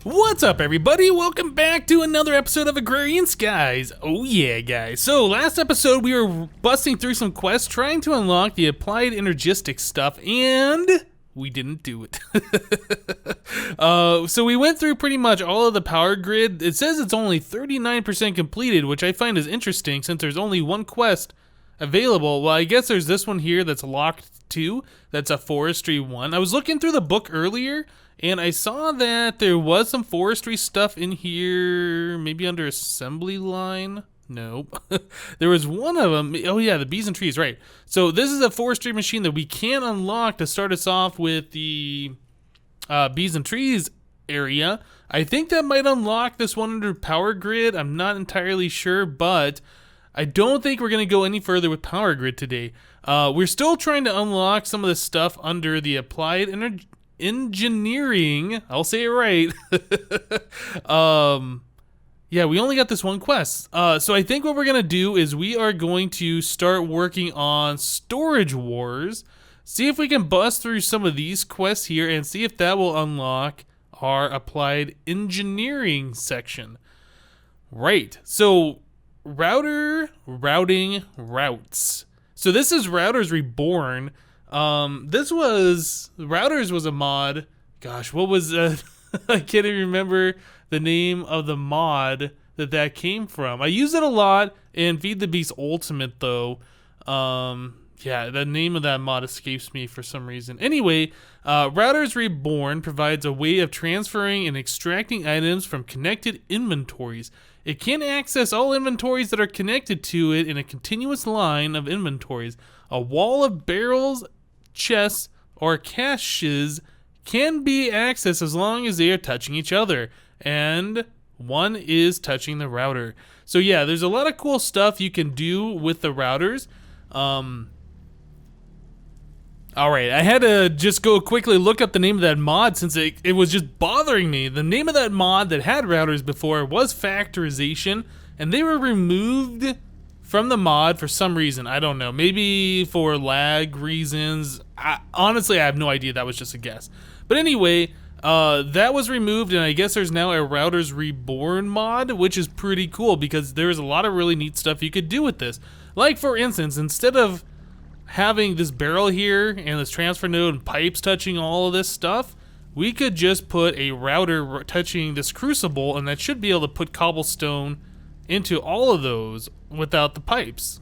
What's up, everybody? Welcome back to another episode of Agrarian Skies. Oh yeah, guys. So last episode we were busting through some quests trying to unlock the applied energistic stuff, and we didn't do it. So we went through pretty much all of the power grid. It says it's only 39% completed, which I find is interesting since there's only one quest available. Well, I guess there's this one here that's locked too. That's a forestry one. I was looking through the book earlier, and I saw that there was some forestry stuff in here, maybe under assembly line. Nope. There was one of them. Oh yeah, the bees and trees, right. So this is a forestry machine that we can unlock to start us off with the bees and trees area. I think that might unlock this one under power grid. I'm not entirely sure, but I don't think we're going to go any further with power grid today. We're still trying to unlock some of the stuff under the applied engineering. I'll say it right. Yeah, we only got this one quest. So I think what we're going to do is we are going to start working on Storage Wars. See if we can bust through some of these quests here and see if that will unlock our applied engineering section. Right. So routing routes. So this is Routers Reborn. Routers was a mod. Gosh, what was I can't even remember the name of the mod that came from. I use it a lot in Feed the Beast Ultimate though. Yeah, the name of that mod escapes me for some reason. Anyway, Routers Reborn provides a way of transferring and extracting items from connected inventories. It can access all inventories that are connected to it in a continuous line of inventories. A wall of barrels, chests, or caches can be accessed as long as they are touching each other, and one is touching the router. So yeah, there's a lot of cool stuff you can do with the routers. Alright, I had to just go quickly look up the name of that mod since it was just bothering me. The name of that mod that had routers before was Factorization, and they were removed from the mod for some reason. I don't know, maybe for lag reasons. Honestly, I have no idea. That was just a guess. But anyway, that was removed, and I guess there's now a Routers Reborn mod, which is pretty cool because there's a lot of really neat stuff you could do with this. Like, for instance, instead of having this barrel here and this transfer node and pipes touching all of this stuff, we could just put a router touching this crucible, and that should be able to put cobblestone into all of those without the pipes.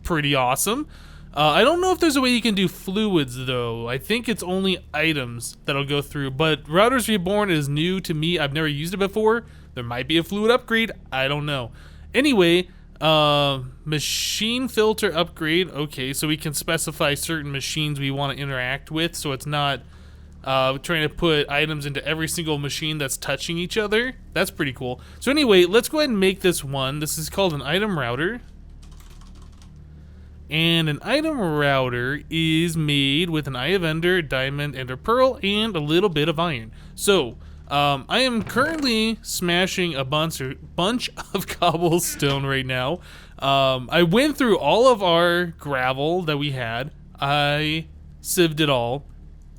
Pretty awesome. I don't know if there's a way you can do fluids though. I think it's only items that'll go through, but Routers Reborn is new to me. I've never used it before. There might be a fluid upgrade. I don't know. Anyway, machine filter upgrade. Okay, so we can specify certain machines we want to interact with, so it's not trying to put items into every single machine that's touching each other. That's pretty cool. So anyway, let's go ahead and make this one. This is called an item router. And an item router is made with an eye of ender, diamond, ender pearl, and a little bit of iron. So I am currently smashing a bunch of cobblestone right now. I went through all of our gravel that we had. I sieved it all.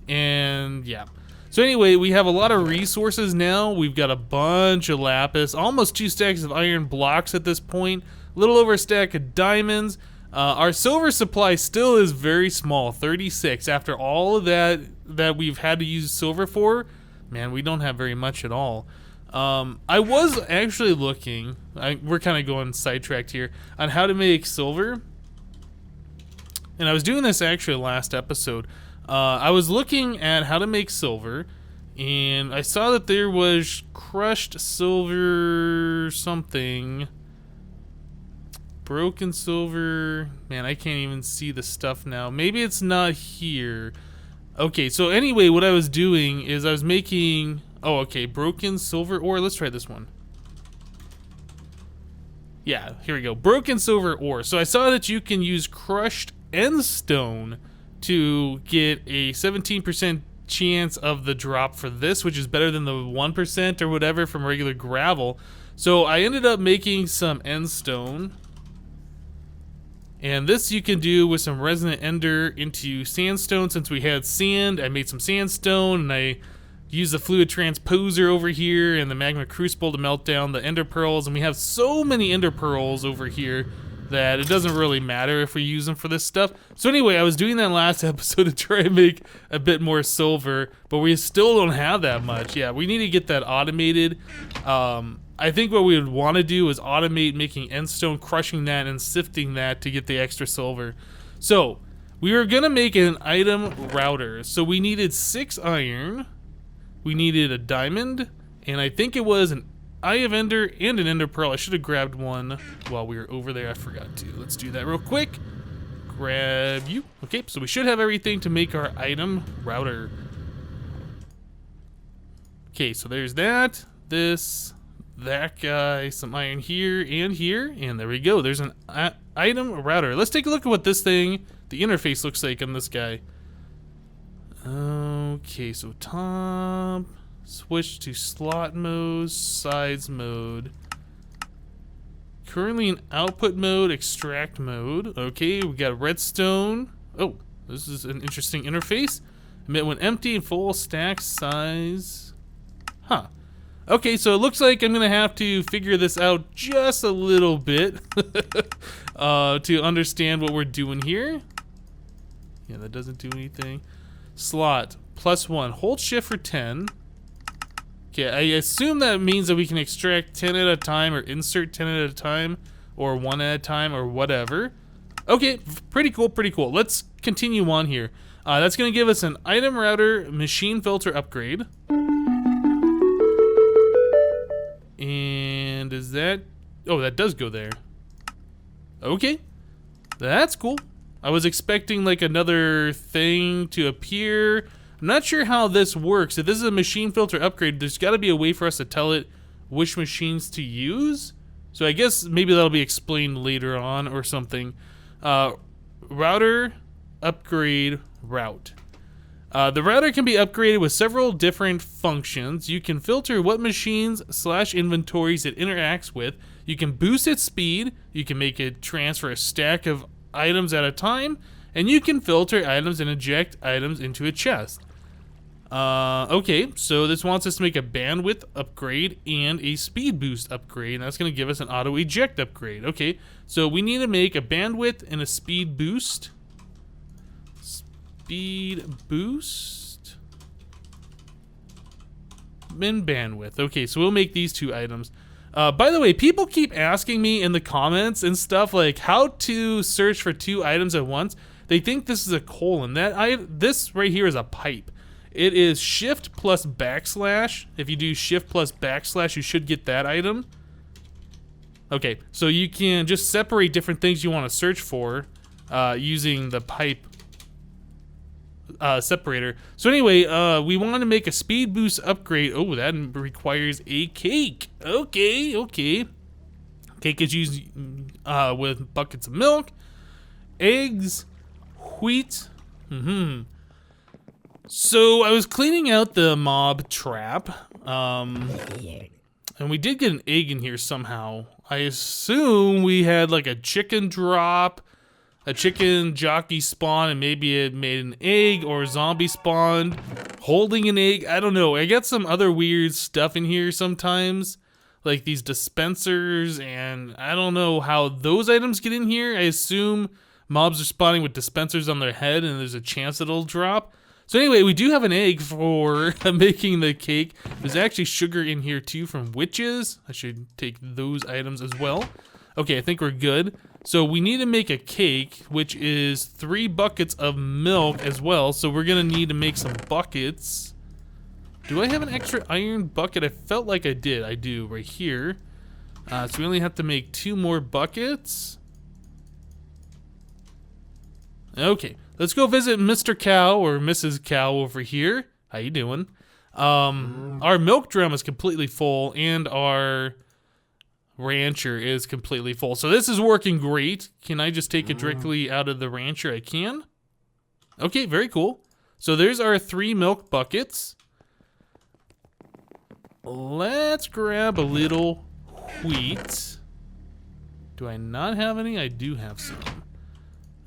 And yeah. So anyway, we have a lot of resources now. We've got a bunch of lapis, almost 2 stacks of iron blocks at this point, a little over a stack of diamonds. Our silver supply still is very small, 36. After all of that we've had to use silver for, man, we don't have very much at all. I was actually looking, we're kind of going sidetracked here, on how to make silver. And I was doing this actually last episode. I was looking at how to make silver, and I saw that there was crushed silver something. Broken silver. Man, I can't even see the stuff now. Maybe it's not here. Okay, so anyway, what I was doing is I was making... Oh, okay, broken silver ore. Let's try this one. Yeah, here we go. Broken silver ore. So I saw that you can use crushed end stone to get a 17% chance of the drop for this, which is better than the 1% or whatever from regular gravel. So I ended up making some end stone. And this you can do with some resonant ender into sandstone. Since we had sand, I made some sandstone, and I use the fluid transposer over here and the magma crucible to melt down the ender pearls, and we have so many ender pearls over here that it doesn't really matter if we use them for this stuff. So anyway, I was doing that last episode to try and make a bit more silver, but we still don't have that much. Yeah, we need to get that automated. I think what we would want to do is automate making endstone, crushing that, and sifting that to get the extra silver. So we were gonna make an item router. So we needed 6 iron, we needed a diamond, and I think it was an Eye of Ender and an Ender Pearl. I should have grabbed one while we were over there. I forgot to. Let's do that real quick. Grab you. Okay, so we should have everything to make our item router. Okay, so there's that, this, that guy, some iron here, and there we go. There's an item router. Let's take a look at what this thing, the interface, looks like on this guy. Okay, so top... Switch to slot mode, sides mode. Currently in output mode, extract mode. Okay, we got redstone. Oh, this is an interesting interface. Emit when empty and full stack size. Huh. Okay, so it looks like I'm gonna have to figure this out just a little bit to understand what we're doing here. Yeah, that doesn't do anything. Slot, +1. Hold shift for 10. Okay, I assume that means that we can extract 10 at a time or insert 10 at a time or 1 at a time or whatever. Okay, pretty cool, pretty cool. Let's continue on here. That's going to give us an item router machine filter upgrade. And is that... Oh, that does go there. Okay, that's cool. I was expecting like another thing to appear. I'm not sure how this works. If this is a machine filter upgrade, there's got to be a way for us to tell it which machines to use. So I guess maybe that'll be explained later on or something. Router upgrade route. The router can be upgraded with several different functions. You can filter what machines / inventories it interacts with. You can boost its speed. You can make it transfer a stack of items at a time. And you can filter items and eject items into a chest. Okay, so this wants us to make a bandwidth upgrade and a speed boost upgrade, and that's going to give us an auto eject upgrade. Okay, so we need to make a bandwidth and a speed boost. Speed boost and bandwidth. Okay, so we'll make these 2 items. By the way, people keep asking me in the comments and stuff like how to search for 2 items at once. They think this is a colon. This right here is a pipe. It is shift plus backslash. If you do shift plus backslash, you should get that item. Okay, so you can just separate different things you want to search for using the pipe separator. So anyway, we want to make a speed boost upgrade. Oh, that requires a cake. Okay, okay. Cake is used with buckets of milk, eggs, wheat. So I was cleaning out the mob trap, and we did get an egg in here somehow. I assume we had like a chicken drop, a chicken jockey spawn, and maybe it made an egg, or a zombie spawned holding an egg. I don't know. I got some other weird stuff in here sometimes, like these dispensers, and I don't know how those items get in here. I assume mobs are spawning with dispensers on their head, and there's a chance it'll drop. So anyway, we do have an egg for making the cake. There's actually sugar in here too from witches. I should take those items as well. Okay, I think we're good. So we need to make a cake, which is 3 buckets of milk as well. So we're gonna need to make some buckets. Do I have an extra iron bucket? I felt like I did. I do, right here. So we only have to make 2 more buckets. Okay, let's go visit Mr. Cow or Mrs. Cow over here. How you doing? Our milk drum is completely full, and our rancher is completely full. So this is working great. Can I just take it directly out of the rancher? I can. Okay, very cool. So there's our 3 milk buckets. Let's grab a little wheat. Do I not have any? I do have some.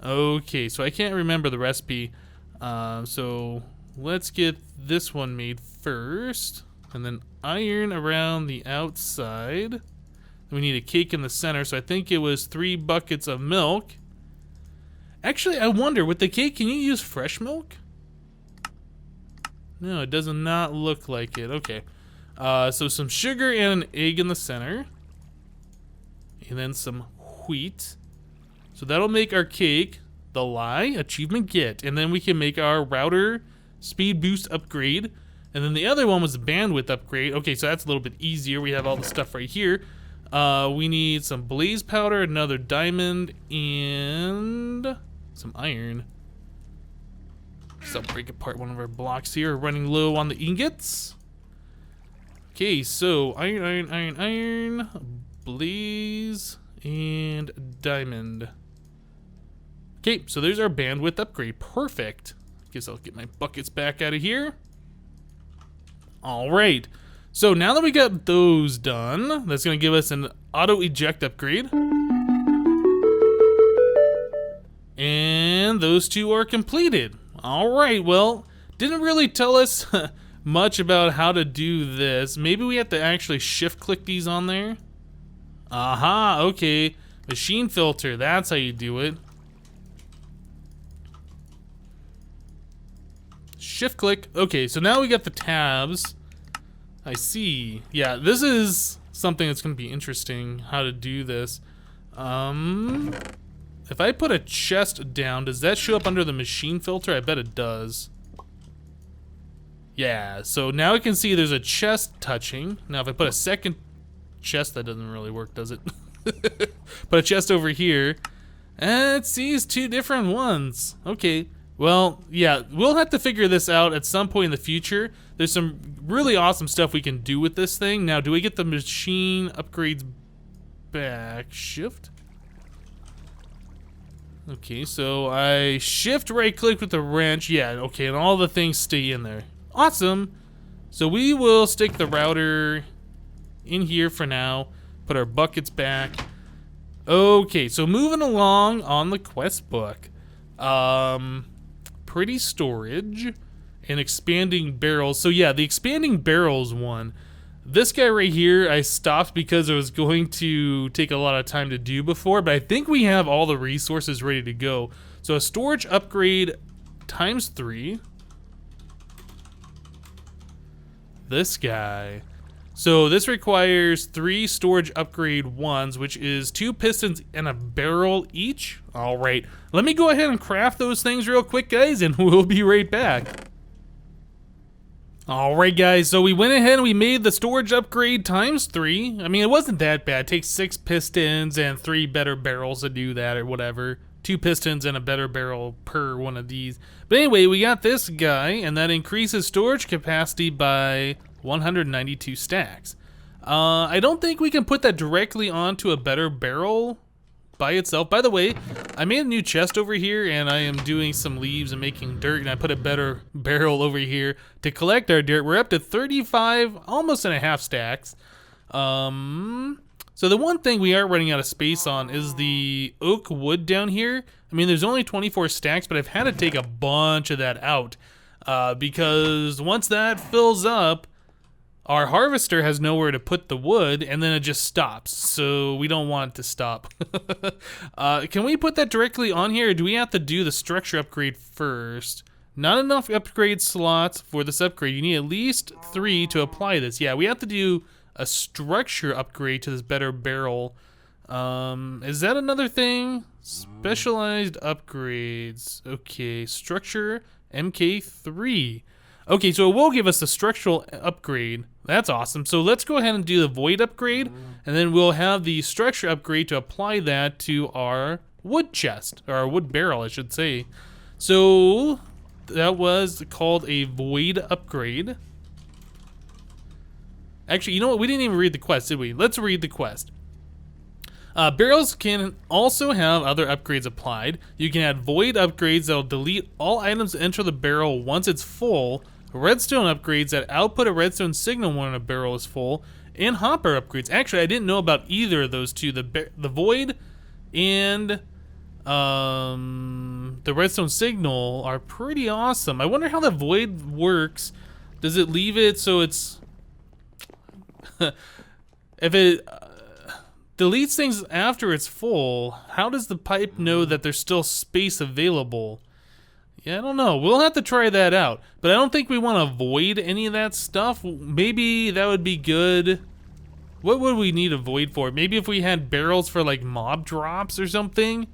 Okay, so I can't remember the recipe. So let's get this one made first. And then iron around the outside. We need a cake in the center, so I think it was 3 buckets of milk. Actually, I wonder, with the cake, can you use fresh milk? No, it does not look like it. Okay. So some sugar and an egg in the center. And then some wheat. So that'll make our cake. The lie, achievement get. And then we can make our router speed boost upgrade. And then the other one was the bandwidth upgrade. Okay, so that's a little bit easier. We have all the stuff right here. We need some blaze powder, another diamond, and some iron. So I'll break apart one of our blocks here. We're running low on the ingots. Okay, so iron, blaze, and diamond. Okay, so there's our bandwidth upgrade. Perfect. Guess I'll get my buckets back out of here. All right. So now that we got those done, that's going to give us an auto eject upgrade. And those 2 are completed. All right, well, didn't really tell us much about how to do this. Maybe we have to actually shift click these on there. Aha, okay. Machine filter, that's how you do it. Shift click. Okay, so now we got the tabs. I see. Yeah, this is something that's going to be interesting, how to do this. If I put a chest down, does that show up under the machine filter? I bet it does. Yeah, so now I can see there's a chest touching. Now if I put a second chest, that doesn't really work, does it? Put a chest over here, and it sees 2 different ones. Okay, well, yeah, we'll have to figure this out at some point in the future. There's some really awesome stuff we can do with this thing. Now, do we get the machine upgrades back? Shift? Okay, so I shift right click with the wrench. Yeah, okay, and all the things stay in there. Awesome. So we will stick the router in here for now. Put our buckets back. Okay, so moving along on the quest book. Pretty storage and expanding barrels. So yeah, the expanding barrels one. This guy right here, I stopped because it was going to take a lot of time to do before, but I think we have all the resources ready to go. So a storage upgrade ×3. This guy. So this requires 3 storage upgrade ones, which is 2 pistons and a barrel each. All right, let me go ahead and craft those things real quick, guys, and we'll be right back. All right, guys, so we went ahead and we made the storage upgrade ×3. I mean, it wasn't that bad. It takes 6 pistons and 3 better barrels to do that or whatever. 2 pistons and a better barrel per one of these. But anyway, we got this guy, and that increases storage capacity by 192 stacks. I don't think we can put that directly onto a better barrel by itself. By the way, I made a new chest over here, and I am doing some leaves and making dirt, and I put a better barrel over here to collect our dirt. We're up to 35, almost and a half stacks. So the one thing we are running out of space on is the oak wood down here. I mean, there's only 24 stacks, but I've had to take a bunch of that out because once that fills up, our harvester has nowhere to put the wood, and then it just stops. So we don't want it to stop. Can we put that directly on here, or do we have to do the structure upgrade first? Not enough upgrade slots for this upgrade. You need at least 3 to apply this. Yeah, we have to do a structure upgrade to this better barrel. Is that another thing? Specialized upgrades. Okay, structure MK3. Okay, so it will give us a structural upgrade. That's awesome. So let's go ahead and do the void upgrade, and then we'll have the structure upgrade to apply that to our wood chest, or our wood barrel, I should say. So that was called a void upgrade. Actually, you know what? We didn't even read the quest, did we? Let's read the quest. Barrels can also have other upgrades applied. You can add void upgrades that will delete all items that enter the barrel once it's full, redstone upgrades that output a redstone signal when a barrel is full, and hopper upgrades. Actually, I didn't know about either of those two, the void and the redstone signal are pretty awesome. I wonder how the void works. Does it leave it so it's... if it deletes things after it's full, how does the pipe know that there's still space available? Yeah, I don't know. We'll have to try that out. But I don't think we want to avoid any of that stuff. Maybe that would be good. What would we need a void for? Maybe if we had barrels for like mob drops or something?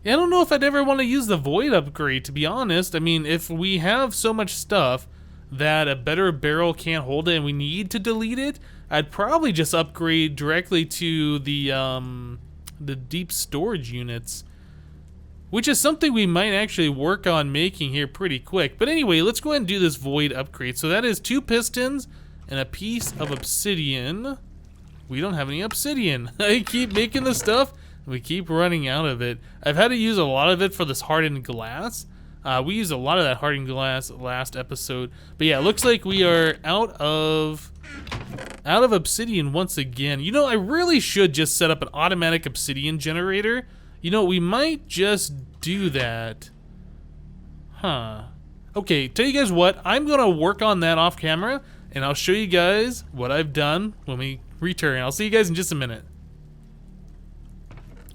Yeah, I don't know if I'd ever want to use the void upgrade, to be honest. I mean, if we have so much stuff that a better barrel can't hold it and we need to delete it, I'd probably just upgrade directly to the deep storage units, which is something we might actually work on making here pretty quick. But anyway, let's go ahead and do this void upgrade. So that is 2 pistons and a piece of obsidian. We don't have any obsidian. I keep making the stuff, and we keep running out of it. I've had to use a lot of it for this hardened glass. We used a lot of that hardened glass last episode. But yeah, it looks like we are out of obsidian once again. You know, I really should just set up an automatic obsidian generator. You know, we might just do that. Huh. Okay, tell you guys what, I'm gonna work on that off camera, and I'll show you guys what I've done when we return. I'll see you guys in just a minute.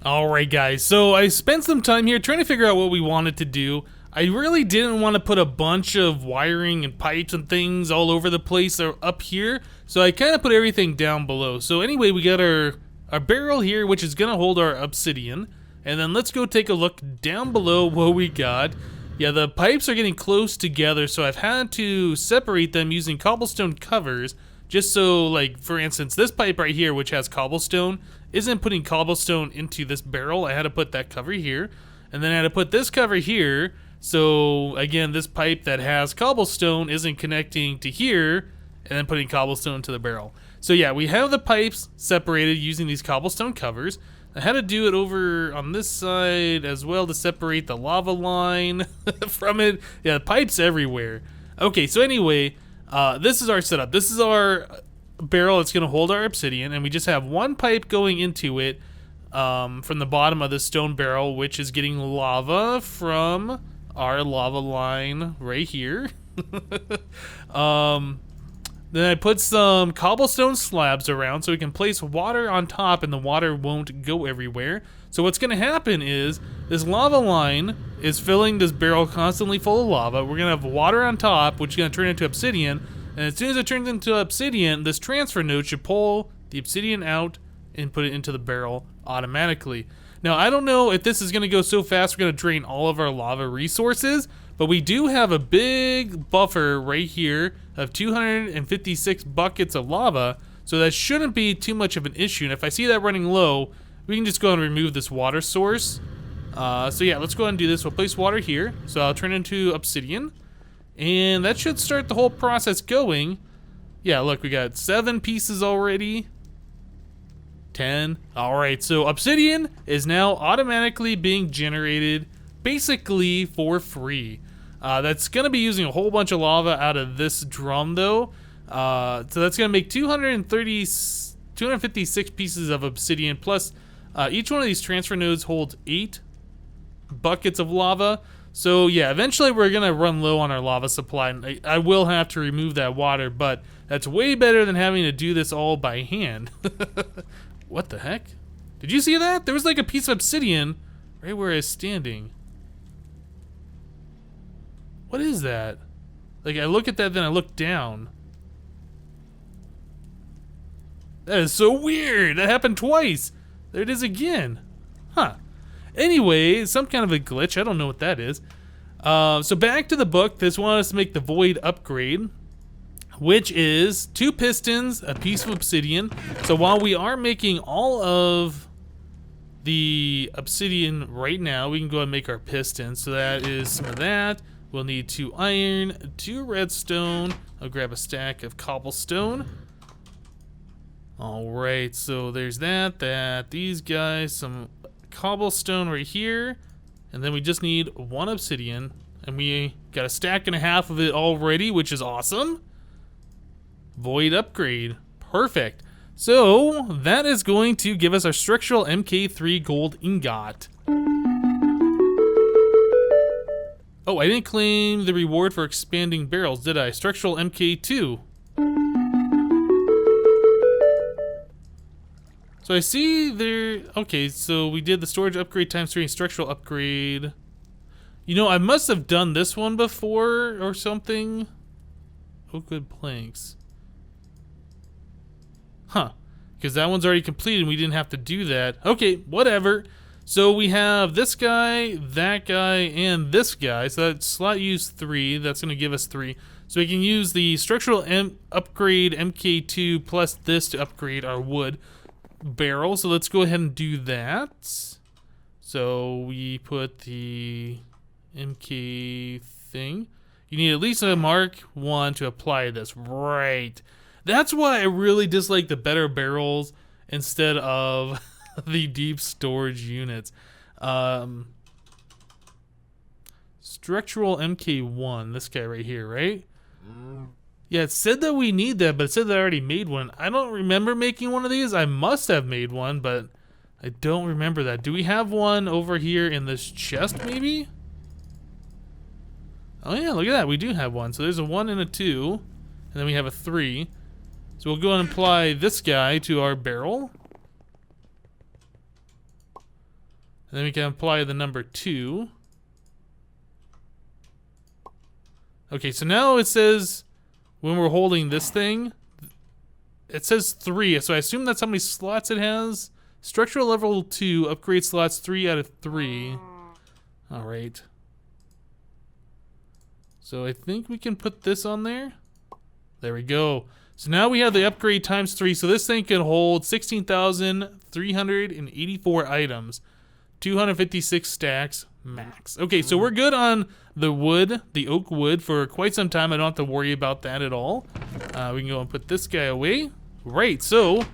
Alright guys, so I spent some time here trying to figure out what we wanted to do. I really didn't want to put a bunch of wiring and pipes and things all over the place or up here, so I kind of put everything down below. So anyway, we got our barrel here, which is gonna hold our obsidian. And then let's go take a look down below what we got. Yeah, the pipes are getting close together, so I've had to separate them using cobblestone covers, just so, like, for instance, this pipe right here, which has cobblestone, isn't putting cobblestone into this barrel. I had to put that cover here, and then I had to put this cover here, so, again, this pipe that has cobblestone isn't connecting to here, and then putting cobblestone to the barrel. So yeah, we have the pipes separated using these cobblestone covers. I had to do it over on this side as well to separate the lava line from it. Yeah, pipes everywhere. Okay, so anyway, this is our setup. This is our barrel that's going to hold our obsidian, and we just have one pipe going into it from the bottom of the stone barrel, which is getting lava from our lava line right here. Then I put some cobblestone slabs around so we can place water on top and the water won't go everywhere. So what's going to happen is this lava line is filling this barrel constantly full of lava. We're going to have water on top, which is going to turn into obsidian. And as soon as it turns into obsidian, this transfer node should pull the obsidian out and put it into the barrel automatically. Now, I don't know if this is going to go so fast we're going to drain all of our lava resources, but we do have a big buffer right here of 256 buckets of lava, so that shouldn't be too much of an issue. And if I see that running low, we can just go and remove this water source. So yeah, let's go ahead and do this. We'll place water here, so I'll turn into obsidian, and that should start the whole process going. Yeah, look, we got 7 pieces already. 10. Alright, so obsidian is now automatically being generated basically for free. That's going to be using a whole bunch of lava out of this drum though. So that's going to make 256 pieces of obsidian, plus each one of these transfer nodes holds 8 buckets of lava. So yeah, eventually we're going to run low on our lava supply, and I will have to remove that water, but that's way better than having to do this all by hand. What the heck? Did you see that? There was like a piece of obsidian right where I was standing. What is that? Like, I look at that, then I look down. That is so weird. That happened twice. There it is again. Huh. Anyway, some kind of a glitch. I don't know what that is. So back to the book. This wanted us to make the void upgrade, which is 2 pistons, a piece of obsidian. So while we are making all of the obsidian right now, we can go and make our pistons. So that is some of that. We'll need 2 iron, 2 redstone. I'll grab a stack of cobblestone. All right, so there's that, these guys, some cobblestone right here, and then we just need 1 obsidian, and we got a stack and a half of it already, which is awesome. Void upgrade, perfect. So that is going to give us our structural MK3 gold ingot. Oh, I didn't claim the reward for expanding barrels, did I? Structural MK2. So I see there, okay, so we did the storage upgrade times 3 and structural upgrade. You know, I must have done this one before or something. Oh, good planks. Huh, because that one's already completed and we didn't have to do that. Okay, whatever. So we have this guy, that guy, and this guy. So that slot use 3, that's gonna give us 3. So we can use the structural upgrade MK2 plus this to upgrade our wood barrel. So let's go ahead and do that. So we put the MK thing. You need at least a Mark 1 to apply this. Right. That's why I really dislike the better barrels instead of the deep storage units. Structural MK1, this guy right here, right? Yeah, it said that we need that, but it said that I already made one. I don't remember making one of these. I must have made one, but I don't remember that. Do we have one over here in this chest, maybe? Oh yeah, look at that. We do have one. So there's a 1 and a 2, and then we have a 3. So we'll go and apply this guy to our barrel. And then we can apply the number 2. Okay, so now it says when we're holding this thing, it says 3, so I assume that's how many slots it has. Structural level 2, upgrade slots 3 out of 3. Alright. So I think we can put this on there. There we go. So now we have the upgrade times 3, so this thing can hold 16,384 items. 256 stacks max. Okay, so we're good on the wood, the oak wood, for quite some time. I don't have to worry about that at all. We can go and put this guy away. Right, so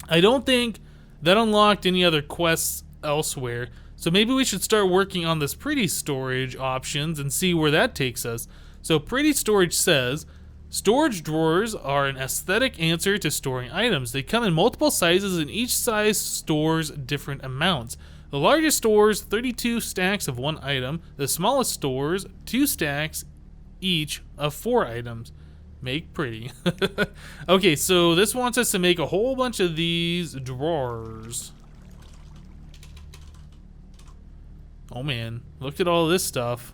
I don't think that unlocked any other quests elsewhere. So maybe we should start working on this pretty storage options and see where that takes us. So pretty storage says, storage drawers are an aesthetic answer to storing items. They come in multiple sizes and each size stores different amounts. The largest stores 32 stacks of 1 item. The smallest stores 2 stacks each of 4 items. Make pretty. Okay, so this wants us to make a whole bunch of these drawers. Oh man, look at all this stuff.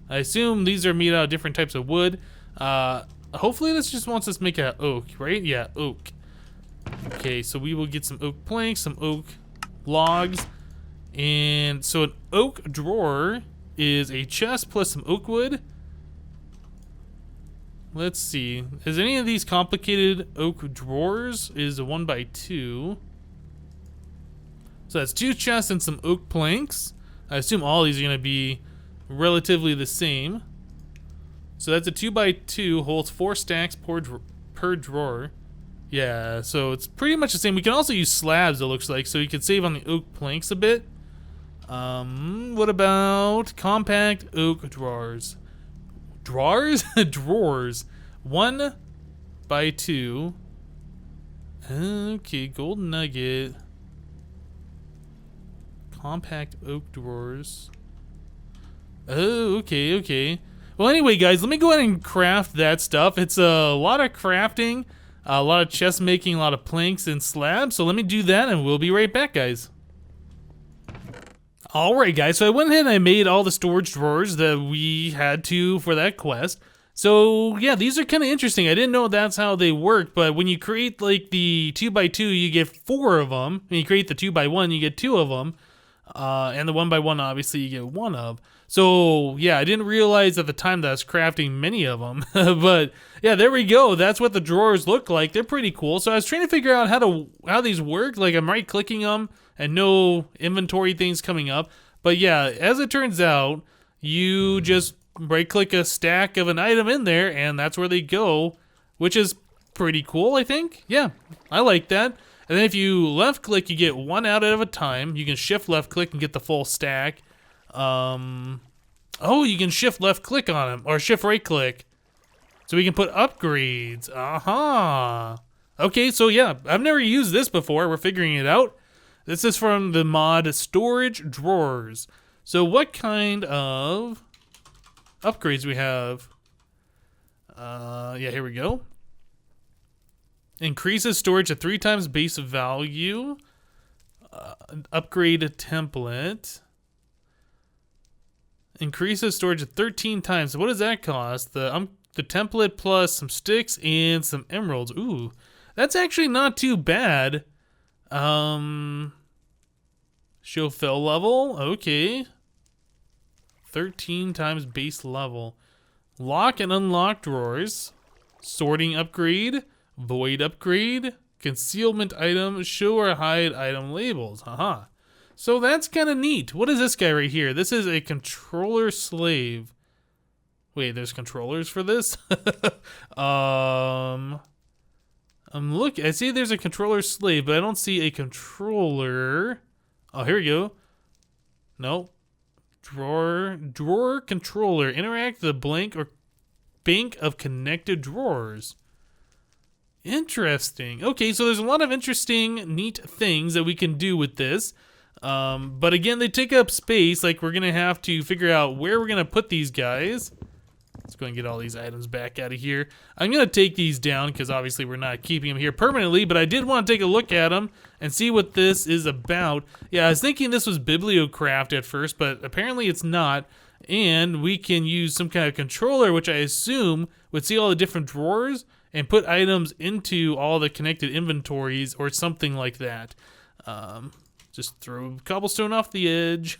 I assume these are made out of different types of wood. Hopefully this just wants us to make out oak, right? Yeah, oak. Okay, so we will get some oak planks, some oak logs. And so an oak drawer is a chest plus some oak wood. Let's see. Is any of these complicated oak drawers? Is a 1x2. So that's 2 chests and some oak planks. I assume all these are going to be relatively the same. So that's a 2x2, holds 4 stacks per drawer. Yeah, so it's pretty much the same. We can also use slabs, it looks like, so you can save on the oak planks a bit. What about compact oak drawers? Drawers? Drawers. 1x2. Okay, gold nugget. Compact oak drawers. Oh, okay. Well, anyway, guys, let me go ahead and craft that stuff. It's a lot of crafting, a lot of chest making, a lot of planks and slabs. So let me do that, and we'll be right back, guys. Alright, guys, so I went ahead and I made all the storage drawers that we had to for that quest. So, yeah, these are kind of interesting. I didn't know that's how they work, but when you create, like, the 2x2, you get 4 of them. When you create the 2x1, you get 2 of them. And the 1x1, obviously, you get 1 of. So, yeah, I didn't realize at the time that I was crafting many of them. But, yeah, there we go. That's what the drawers look like. They're pretty cool. So I was trying to figure out how these work. Like, I'm right-clicking them and no inventory things coming up. But, yeah, as it turns out, you just right-click a stack of an item in there, and that's where they go, which is pretty cool, I think. Yeah, I like that. And then if you left-click, you get 1 out at a time. You can shift left-click and get the full stack. Oh, you can shift left-click on them, or shift right-click. So we can put upgrades. Aha! Okay, so yeah, I've never used this before. We're figuring it out. This is from the mod Storage Drawers. So what kind of upgrades we have. Yeah, here we go. Increases storage at 3 times base value. Upgrade template. Increases storage at 13 times. So what does that cost? The template plus some sticks and some emeralds. Ooh, that's actually not too bad. Show fill level. Okay. 13 times base level. Lock and unlock drawers. Sorting upgrade. Void upgrade. Concealment item. Show or hide item labels. Haha. So that's kind of neat. What is this guy right here? This is a controller slave. Wait, there's controllers for this? I see there's a controller slave, but I don't see a controller. Oh, here we go. No. Drawer controller. Interact with the blank or bank of connected drawers. Interesting. Okay, so there's a lot of interesting, neat things that we can do with this. But again, they take up space. Like, we're gonna have to figure out where we're gonna put these guys. Let's go and get all these items back out of here. I'm gonna take these down because obviously we're not keeping them here permanently, but I did want to take a look at them and see what this is about. Yeah, I was thinking this was Bibliocraft at first, but apparently it's not. And we can use some kind of controller, which I assume would see all the different drawers and put items into all the connected inventories or something like that. Just throw cobblestone off the edge.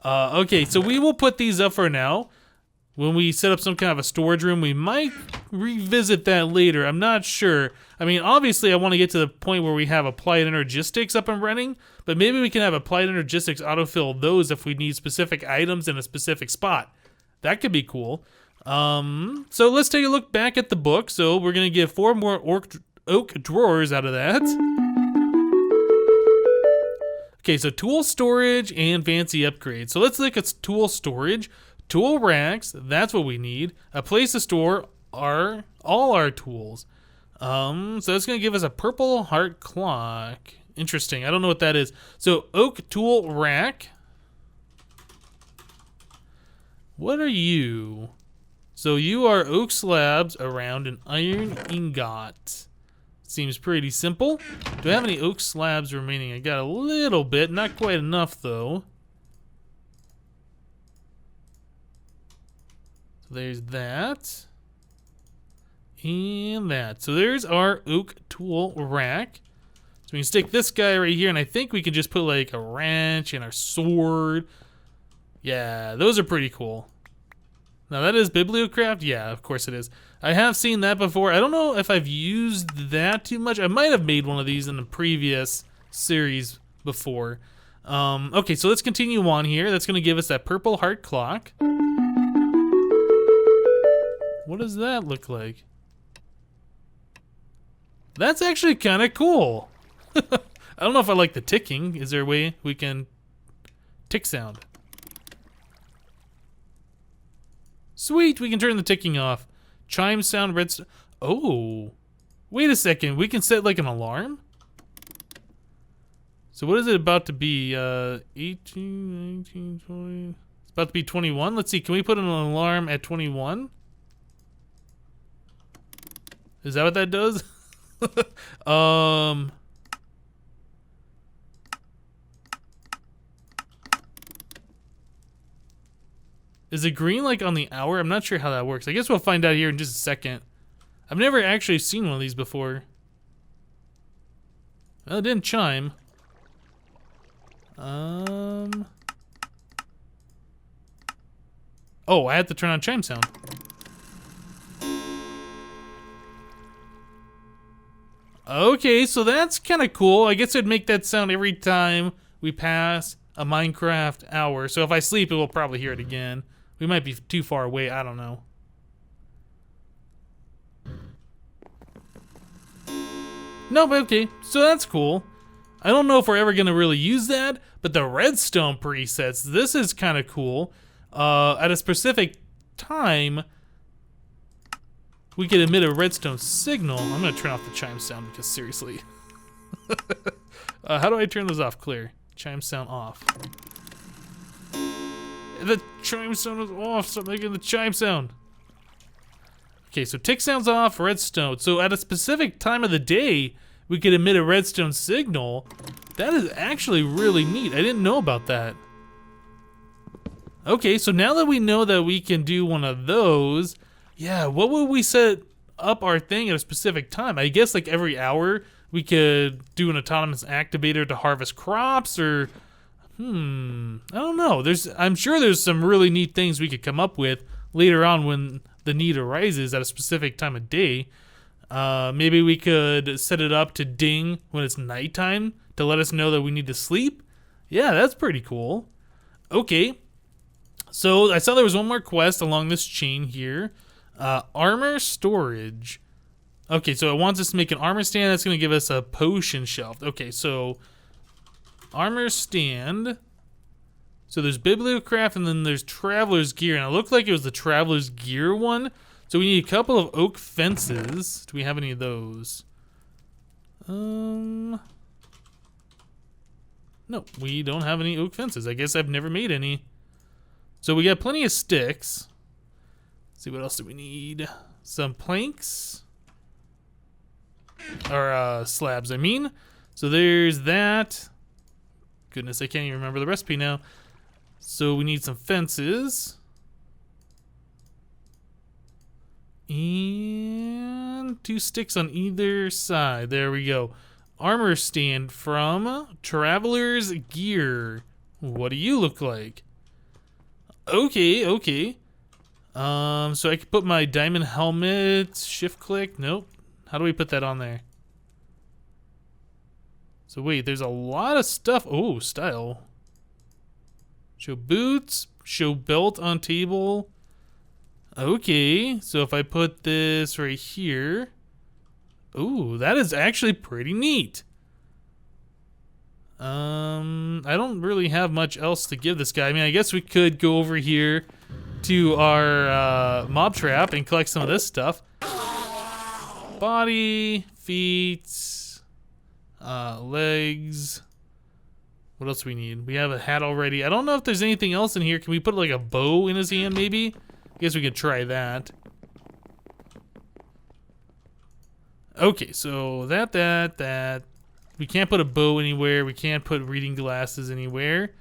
Okay, so we will put these up for now. When we set up some kind of a storage room, we might revisit that later. I'm not sure. I mean, obviously, I want to get to the point where we have applied energistics up and running, but maybe we can have applied energistics autofill those if we need specific items in a specific spot. That could be cool. So let's take a look back at the book. So we're going to get 4 more oak drawers out of that. Okay, so tool storage and fancy upgrades. So let's look at tool storage. Tool racks, that's what we need. A place to store all our tools. So that's going to give us a purple heart clock. Interesting, I don't know what that is. So oak tool rack. What are you? So you are oak slabs around an iron ingot. Seems pretty simple. Do I have any oak slabs remaining? I got a little bit, not quite enough though. So there's that. And that. So there's our oak tool rack. So we can stick this guy right here, and I think we can just put like a wrench and our sword. Yeah, those are pretty cool. Now that is Bibliocraft? Yeah, of course it is. I have seen that before. I don't know if I've used that too much. I might have made one of these in the previous series before. Okay, so let's continue on here. That's gonna give us that purple heart clock. What does that look like? That's actually kind of cool. I don't know if I like the ticking. Is there a way we can tick sound? Sweet, we can turn the ticking off. Chime sound, redstone. Oh, wait a second. We can set like an alarm? So what is it about to be? 18, 19, 20. It's about to be 21. Let's see, can we put an alarm at 21? Is that what that does? Is it green like on the hour? I'm not sure how that works. I guess we'll find out here in just a second. I've never actually seen one of these before. Well, it didn't chime. Oh, I have to turn on chime sound. Okay, so that's kind of cool. I guess it'd make that sound every time we pass a Minecraft hour. So if I sleep, it will probably hear it again. We might be too far away, I don't know. No, but okay, so that's cool. I don't know if we're ever gonna really use that, but the redstone presets, this is kind of cool. At a specific time, we can emit a redstone signal. I'm gonna turn off the chime sound because seriously. How do I turn those off? Clear. Chime sound off. The chime sound is off. Stop making the chime sound. Okay, so tick sound's off, redstone. So at a specific time of the day, we could emit a redstone signal. That is actually really neat. I didn't know about that. Okay, so now that we know that we can do one of those, yeah, what would we set up our thing at a specific time? I guess like every hour we could do an autonomous activator to harvest crops, or I don't know. I'm sure there's some really neat things we could come up with later on when the need arises at a specific time of day. Maybe we could set it up to ding when it's nighttime to let us know that we need to sleep. Yeah, that's pretty cool. Okay, so I saw there was one more quest along this chain here. Armor storage. Okay, so it wants us to make an armor stand. That's going to give us a potion shelf. Okay, so armor stand. So there's bibliocraft and then there's traveler's gear. And it looked like it was the traveler's gear one. So we need a couple of oak fences. Do we have any of those? No, we don't have any oak fences. I guess I've never made any. So we got plenty of sticks. Let's see, what else do we need? Some planks. Or slabs, I mean. So there's that. Goodness, I can't even remember the recipe now. So we need some fences. And 2 sticks on either side. There we go. Armor stand from Traveler's Gear. What do you look like? Okay, okay. So I could put my diamond helmet, shift click. Nope. How do we put that on there? So wait, there's a lot of stuff. Oh, style. Show boots, show belt on table. Okay, so if I put this right here. Ooh, that is actually pretty neat. I don't really have much else to give this guy. I mean, I guess we could go over here to our mob trap and collect some of this stuff. Body, feet, legs. What else do we need? We have a hat already. I don't know if there's anything else in here. Can we put like a bow in his hand maybe? I guess we could try that. Okay, so that. We can't put a bow anywhere. We can't put reading glasses anywhere.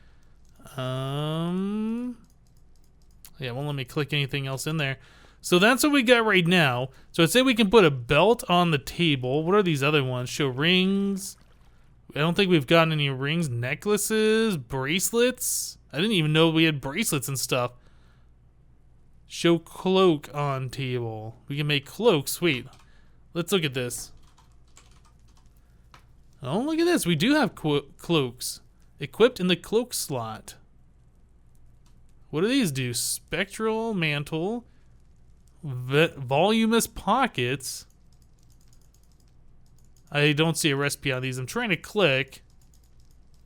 Yeah, it won't let me click anything else in there. So that's what we got right now. So I'd say we can put a belt on the table. What are these other ones? Show rings. I don't think we've gotten any rings. Necklaces, bracelets. I didn't even know we had bracelets and stuff. Show cloak on table. We can make cloaks. Wait, let's look at this. Oh, look at this. We do have cloaks. Equipped in the cloak slot. What do these do? Spectral mantle. Voluminous pockets. I don't see a recipe on these. I'm trying to click.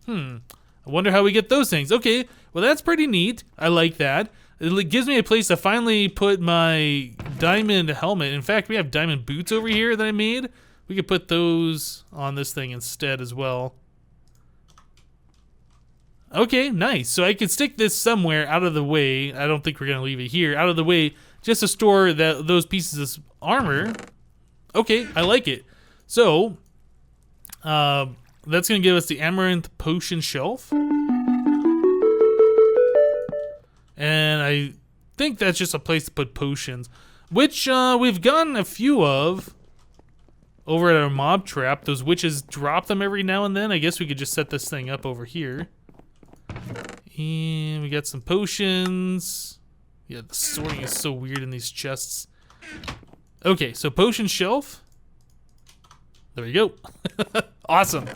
I wonder how we get those things. Okay, well that's pretty neat. I like that. It gives me a place to finally put my diamond helmet. In fact, we have diamond boots over here that I made. We could put those on this thing instead as well. Okay, nice. So I could stick this somewhere out of the way. I don't think we're gonna leave it here. Out of the way, just to store those pieces of armor. Okay, I like it. So, that's gonna give us the amaranth potion shelf. And I think that's just a place to put potions, which we've gotten a few of over at our mob trap. Those witches drop them every now and then. I guess we could just set this thing up over here. And we got some potions. Yeah, the sorting is so weird in these chests. Okay, so potion shelf. There we go. Awesome.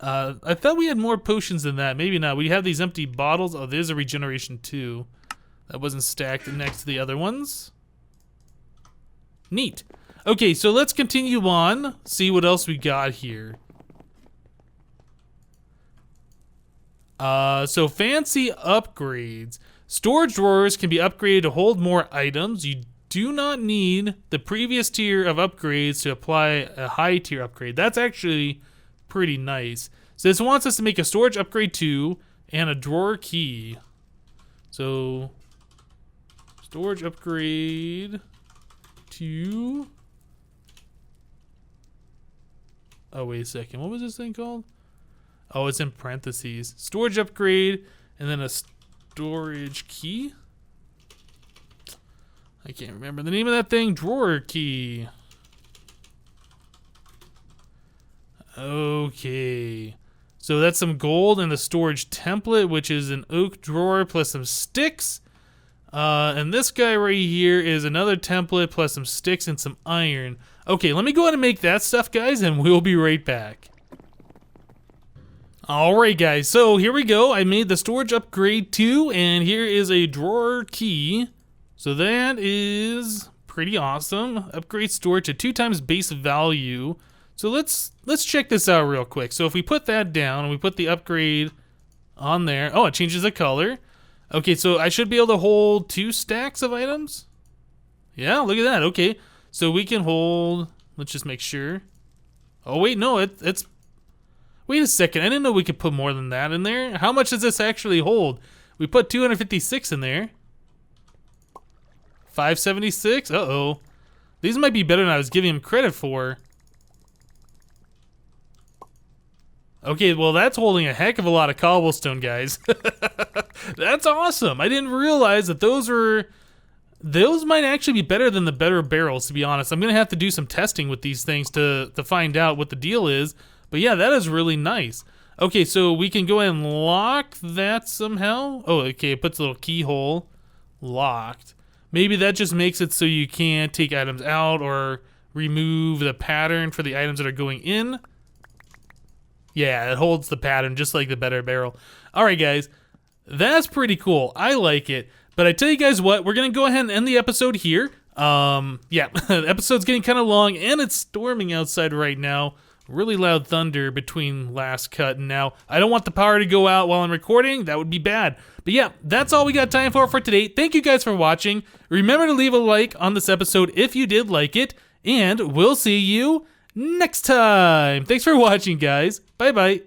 I thought we had more potions than that. Maybe not. We have these empty bottles. Oh, there's a regeneration too. That wasn't stacked next to the other ones. Neat. Okay, so let's continue on. See what else we got here. So fancy upgrades. Storage drawers can be upgraded to hold more items. You do not need the previous tier of upgrades to apply a high tier upgrade. That's actually pretty nice. So this wants us to make a storage upgrade 2 and a drawer key. So, storage upgrade to... Oh, wait a second. What was this thing called? Oh, it's in parentheses. Storage upgrade, and then a storage key. I can't remember the name of that thing. Drawer key. Okay. So that's some gold and a storage template, which is an oak drawer plus some sticks. And this guy right here is another template plus some sticks and some iron. Okay, let me go ahead and make that stuff, guys, and we'll be right back. Alright, guys, so here we go. I made the storage upgrade 2, and here is a drawer key. So that is pretty awesome. Upgrade storage to 2 times base value. So let's check this out real quick. So if we put that down and we put the upgrade on there, oh, it changes the color. Okay, so I should be able to hold 2 stacks of items. Yeah, look at that. Okay, so we can hold. Let's just make sure. Oh wait, no, it's. Wait a second. I didn't know we could put more than that in there. How much does this actually hold? We put 256 in there. 576. Uh-oh. These might be better than I was giving them credit for. Okay, well, that's holding a heck of a lot of cobblestone, guys. That's awesome. I didn't realize that those might actually be better than the better barrels, to be honest. I'm going to have to do some testing with these things to find out what the deal is. But yeah, that is really nice. Okay, so we can go ahead and lock that somehow. Oh, okay, it puts a little keyhole. Locked. Maybe that just makes it so you can't take items out or remove the pattern for the items that are going in. Yeah, it holds the pattern just like the better barrel. Alright, guys. That's pretty cool. I like it. But I tell you guys what, we're going to go ahead and end the episode here. Yeah, the episode's getting kind of long, and it's storming outside right now. Really loud thunder between last cut and now. I don't want the power to go out while I'm recording. That would be bad. But yeah, that's all we got time for today. Thank you guys for watching. Remember to leave a like on this episode if you did like it. And we'll see you next time. Thanks for watching, guys. Bye-bye.